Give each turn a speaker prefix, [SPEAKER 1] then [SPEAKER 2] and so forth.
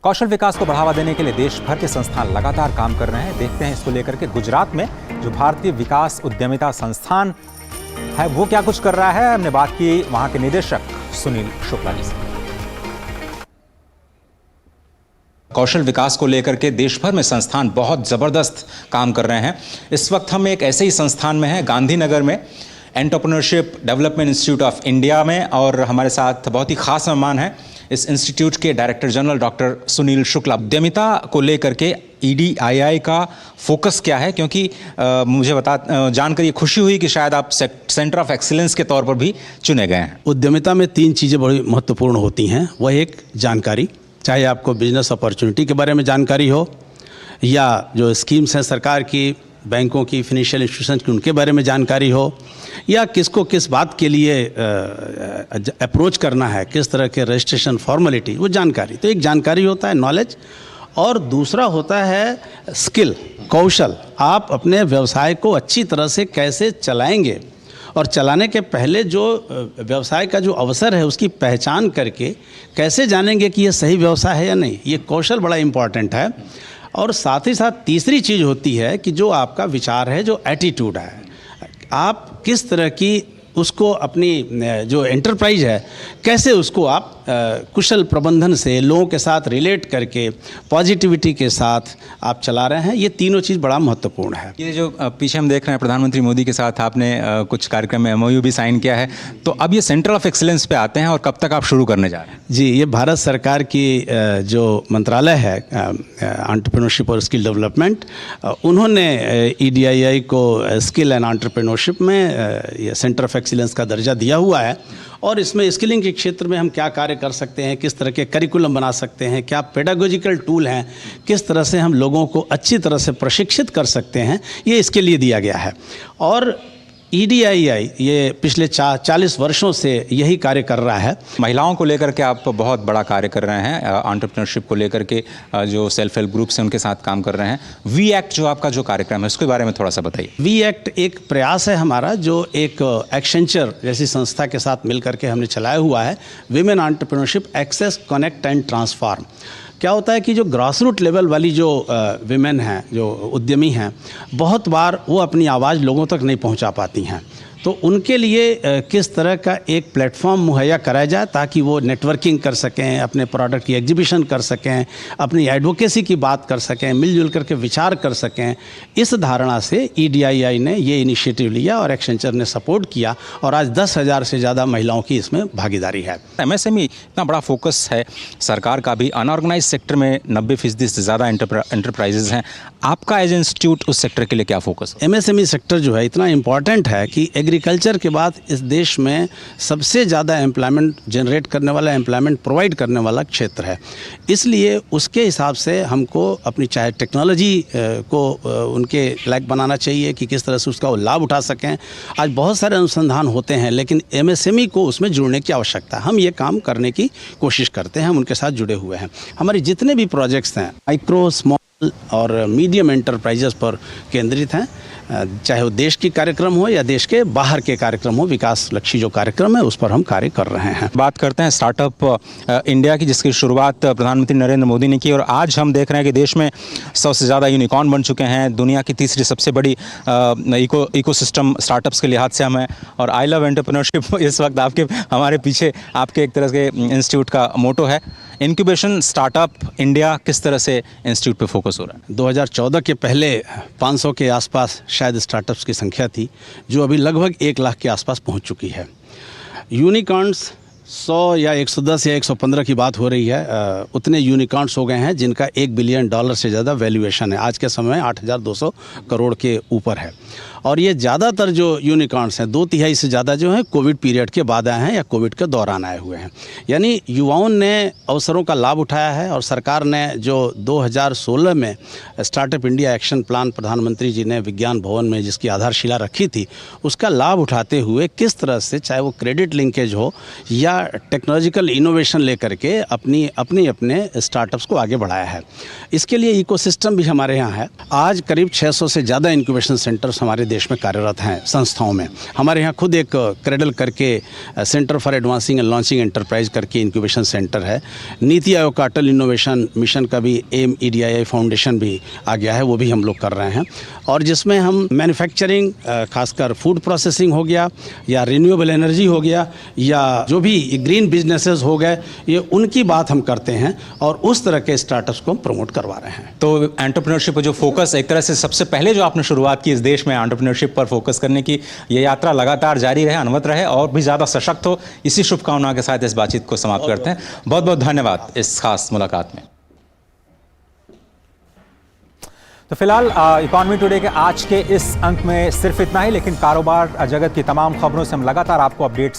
[SPEAKER 1] कौशल विकास को बढ़ावा देने के लिए देश भर के संस्थान लगातार काम कर रहे हैं। देखते हैं इसको लेकर के गुजरात में जो भारतीय विकास उद्यमिता संस्थान है वो क्या कुछ कर रहा है। हमने बात की वहां के निदेशक सुनील शुक्ला जी से। कौशल विकास को लेकर के देश भर में संस्थान बहुत ज़बरदस्त काम कर रहे हैं। इस वक्त हम एक ऐसे ही संस्थान में हैं, गांधीनगर में, entrepreneurship development institute of India में, और हमारे साथ बहुत ही खास मेहमान हैं इस इंस्टीट्यूट के director general doctor Sunil Shukla. उद्यमिता को लेकर के EDII का फोकस क्या है, क्योंकि मुझे जानकर ये खुशी हुई कि शायद आप सेंटर ऑफ एक्सीलेंस के तौर पर भी चुने गए हैं।
[SPEAKER 2] उद्यमिता में 3 चीज़ें बड़ी महत्वपूर्ण होती हैं। वह एक जानकारी, चाहे आपको बिजनेस अपॉर्चुनिटी के बारे में जानकारी हो या जो स्कीम्स हैं सरकार की, बैंकों की, फिनेंशियल इंस्टीट्यूशन की, उनके बारे में जानकारी हो, या किसको किस बात के लिए अप्रोच करना है, किस तरह के रजिस्ट्रेशन फॉर्मेलिटी, वो जानकारी। तो एक जानकारी होता है नॉलेज, और दूसरा होता है स्किल, कौशल। आप अपने व्यवसाय को अच्छी तरह से कैसे चलाएंगे, और चलाने के पहले जो व्यवसाय का जो अवसर है उसकी पहचान करके कैसे जानेंगे कि ये सही व्यवसाय है या नहीं। ये कौशल बड़ा इम्पॉर्टेंट है। और साथ ही साथ तीसरी चीज़ होती है कि जो आपका विचार है, जो एटीट्यूड है, आप किस तरह की उसको अपनी जो एंटरप्राइज है कैसे उसको आप कुशल प्रबंधन से लोगों के साथ रिलेट करके पॉजिटिविटी के साथ आप चला रहे हैं। ये तीनों चीज़ बड़ा महत्वपूर्ण है।
[SPEAKER 1] ये जो पीछे हम देख रहे हैं, प्रधानमंत्री मोदी के साथ आपने कुछ कार्यक्रम में MOU भी साइन किया है, तो अब ये सेंटर ऑफ एक्सीलेंस पे आते हैं, और कब तक आप शुरू करने जा रहे हैं?
[SPEAKER 2] जी, ये भारत सरकार की जो मंत्रालय है एंटरप्रेन्योरशिप और स्किल डेवलपमेंट, उन्होंने EDII को स्किल एंड एंटरप्रेन्योरशिप में ये सेंटर ऑफ एक्सीलेंस का दर्जा दिया हुआ है। और इसमें स्किलिंग के क्षेत्र में हम क्या कार्य कर सकते हैं, किस तरह के करिकुलम बना सकते हैं, क्या पेडागोजिकल टूल हैं, किस तरह से हम लोगों को अच्छी तरह से प्रशिक्षित कर सकते हैं, ये इसके लिए दिया गया है। और EDII ये पिछले 40 वर्षों से यही कार्य कर रहा है।
[SPEAKER 1] महिलाओं को लेकर के आप बहुत बड़ा कार्य कर रहे हैं, एंटरप्रेन्योरशिप को लेकर के जो सेल्फ हेल्प ग्रुप्स हैं उनके साथ काम कर रहे हैं। V-ACT जो आपका जो कार्यक्रम है उसके बारे में थोड़ा सा बताइए।
[SPEAKER 2] V-ACT एक प्रयास है हमारा, जो एक एक्सेंचर जैसी संस्था के साथ मिल करके हमने चलाया हुआ है। Women entrepreneurship access, connect and transform. क्या होता है कि जो ग्रास रूट लेवल वाली जो विमेन हैं, जो उद्यमी हैं, बहुत बार वो अपनी आवाज़ लोगों तक नहीं पहुंचा पाती हैं। तो उनके लिए किस तरह का एक प्लेटफॉर्म मुहैया कराया जाए ताकि वो नेटवर्किंग कर सकें, अपने प्रोडक्ट की एग्जीबिशन कर सकें, अपनी एडवोकेसी की बात कर सकें, मिलजुल करके विचार कर सकें। इस धारणा से EDII ने ये इनिशिएटिव लिया और एक्सेंचर ने सपोर्ट किया, और आज 10,000 से ज़्यादा महिलाओं की इसमें भागीदारी है।
[SPEAKER 1] MSME इतना बड़ा फोकस है सरकार का भी, अनऑर्गेनाइज सेक्टर में 90% से ज़्यादा एंटरप्राइजेज हैं। आपका एज इंस्टीट्यूट उस सेक्टर के लिए क्या फोकस है?
[SPEAKER 2] MSME सेक्टर जो है इतना इम्पॉर्टेंट है कि एग्रीकल्चर के बाद इस देश में सबसे ज़्यादा एम्प्लॉयमेंट जनरेट करने वाला, एम्प्लॉयमेंट प्रोवाइड करने वाला क्षेत्र है। इसलिए उसके हिसाब से हमको अपनी चाहे टेक्नोलॉजी को उनके लायक बनाना चाहिए कि किस तरह से उसका वो लाभ उठा सकें। आज बहुत सारे अनुसंधान होते हैं, लेकिन MSME को उसमें जुड़ने की आवश्यकता है। हम ये काम करने की कोशिश करते हैं, हम उनके साथ जुड़े हुए हैं। हमारे जितने भी प्रोजेक्ट्स हैं माइक्रो, स्मॉल और मीडियम एंटरप्राइजेस पर केंद्रित हैं, चाहे वो देश की कार्यक्रम हो या देश के बाहर के कार्यक्रम हो। विकास लक्ष्य जो कार्यक्रम है उस पर हम कार्य कर रहे हैं।
[SPEAKER 1] बात करते हैं स्टार्टअप इंडिया की, जिसकी शुरुआत प्रधानमंत्री नरेंद्र मोदी ने की, और आज हम देख रहे हैं कि देश में 100 से ज़्यादा यूनिकॉर्न बन चुके हैं। दुनिया की तीसरी सबसे बड़ी इकोसिस्टम स्टार्टअप्स के लिहाज से हम हैं। और आई लव एंटरप्रेन्योरशिप इस वक्त आपके हमारे पीछे आपके एक तरह के इंस्टीट्यूट का मोटो है। इंक्यूबेशन स्टार्टअप इंडिया किस तरह से इंस्टीट्यूट पे फोकस हो रहा है?
[SPEAKER 2] 2014 के पहले 500 के आसपास शायद स्टार्टअप्स की संख्या थी, जो अभी लगभग 1 लाख के आसपास पहुंच चुकी है। यूनिकॉर्न्स 100 या 110 या 115 की बात हो रही है। उतने यूनिकॉर्न्स हो गए हैं जिनका $1 बिलियन से ज़्यादा वैल्यूएशन है। आज के समय में 8,200 करोड़ के ऊपर है। और ये ज़्यादातर जो यूनिकॉर्न्स हैं, 2/3 से ज़्यादा जो हैं कोविड पीरियड के बाद आए हैं या कोविड के दौरान आए हुए हैं। यानी युवाओं ने अवसरों का लाभ उठाया है, और सरकार ने जो 2016 में स्टार्टअप इंडिया एक्शन प्लान प्रधानमंत्री जी ने विज्ञान भवन में जिसकी आधारशिला रखी थी, उसका लाभ उठाते हुए किस तरह से, चाहे वो क्रेडिट लिंकेज हो या टेक्नोलॉजिकल इनोवेशन लेकर के अपने स्टार्टअप्स को आगे बढ़ाया है। इसके लिए इकोसिस्टम भी हमारे यहाँ है। आज करीब 600 से ज़्यादा इंक्यूबेशन सेंटर्स हमारे देश में कार्यरत हैं संस्थाओं में। हमारे यहाँ खुद एक क्रेडल करके centre for advancing and launching enterprise करके इंक्यूबेशन सेंटर है। नीति आयोग का अटल इनोवेशन मिशन का भी AMEDII फाउंडेशन भी आ गया है, वो भी हम लोग कर रहे हैं। और जिसमें हम मैन्युफैक्चरिंग, खासकर फूड प्रोसेसिंग हो गया या रिन्यूएबल एनर्जी हो गया या जो भी ग्रीन बिजनेसेस हो गए, ये उनकी बात हम करते हैं और उस तरह के स्टार्टअप्स को हम प्रमोट करवा रहे हैं।
[SPEAKER 1] तो एंटरप्रेन्योरशिप जो फोकस एक तरह से सबसे पहले जो आपने शुरुआत की इस देश में एंटरप्रेन्योरशिप पर फोकस करने की, ये यात्रा लगातार जारी रहे, अनवरत रहे और भी ज़्यादा सशक्त हो, इसी शुभकामना के साथ इस बातचीत को समाप्त करते हैं। बहुत बहुत धन्यवाद इस खास मुलाकात में। तो फिलहाल इकॉनमी टुडे के आज के इस अंक में सिर्फ इतना ही, लेकिन कारोबार जगत की तमाम खबरों से हम लगातार आपको अपडेट्स